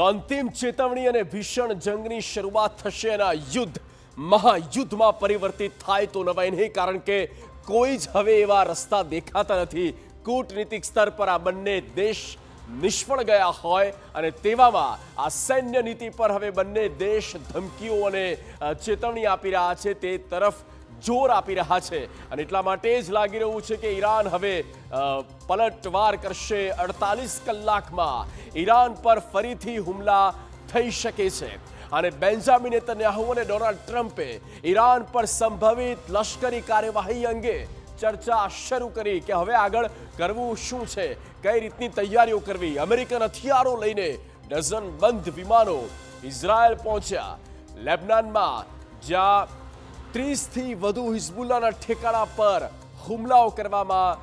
તો અંતિમ ચેતવણી અને ભીષણ જંગની શરૂઆત થશે અને આ યુદ્ધ મહાયુદ્ધમાં પરિવર્તિત થાય તો નવાઈ નહીં, કારણ કે કોઈ જ હવે એવા રસ્તા દેખાતા નથી. કૂટનીતિક સ્તર પર આ બંને દેશ નિષ્ફળ ગયા હોય અને તેવામાં આ સૈન્ય નીતિ પર હવે બંને દેશ ધમકીઓ અને ચેતવણી આપી રહ્યા છે, તે તરફ જોર આપી રહ્યા છે. અને એટલા માટે જ લાગી રહ્યું છે કે ઈરાન હવે પલટવાર કરશે. 48 કલાકમાં ઈરાન પર ફરીથી હુમલા થઈ શકે છે. અને બેન્જામિન નેતન્યાહુ અને ડોનાલ્ડ ટ્રમ્પે ઈરાન પર સંભવિત લશ્કરી કાર્યવાહી અંગે ચર્ચા શરૂ કરી કે હવે આગળ કરવું શું છે, કઈ રીતની તૈયારીઓ કરવી. અમેરિકન હથિયારો લઈને ડઝનબંધ વિમાનો ઇઝરાયલ પહોંચ્યા. લેબનાનમાં જ્યાં 30થી વધુ હિઝબુલ્લાના ઠેકાણા પર હુમલાઓ કરવામાં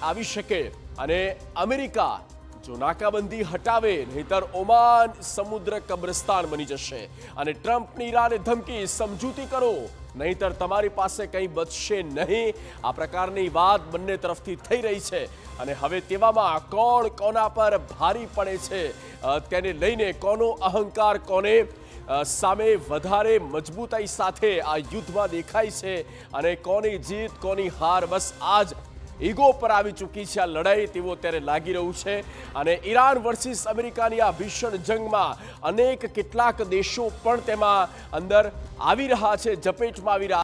આવી શકે અને અમેરિકા જો નાકાબંધી હટાવે, નહીતર ઓમાન સમુદ્ર કબ્રસ્તાન બની જશે. અને ટ્રમ્પની ઈરાને ધમકી, સમજૂતી કરો નહીતર તમારી પાસે કંઈ બચશે નહીં. આ પ્રકારની વાત બંને તરફથી થઈ રહી છે. અને હવે તેવામાં કોણ કોના પર ભારી પડે છે તેને લઈને કોનો અહંકાર કોને સામે વધારે મજબૂતાઈ સાથે આ યુદ્ધમાં દેખાય છે અને કોની જીત કોની હાર, બસ આ જ ઈગો પર આવી ચૂકી છે આ લડાઈ, તેવું અત્યારે લાગી રહ્યું છે. અને ઈરાન વર્સિસ અમેરિકાની આ ભીષણ જંગમાં કેટલાક દેશો પણ તેમાં અંદર આવી રહ્યા છે, ઝપેટમાં આવી રહ્યા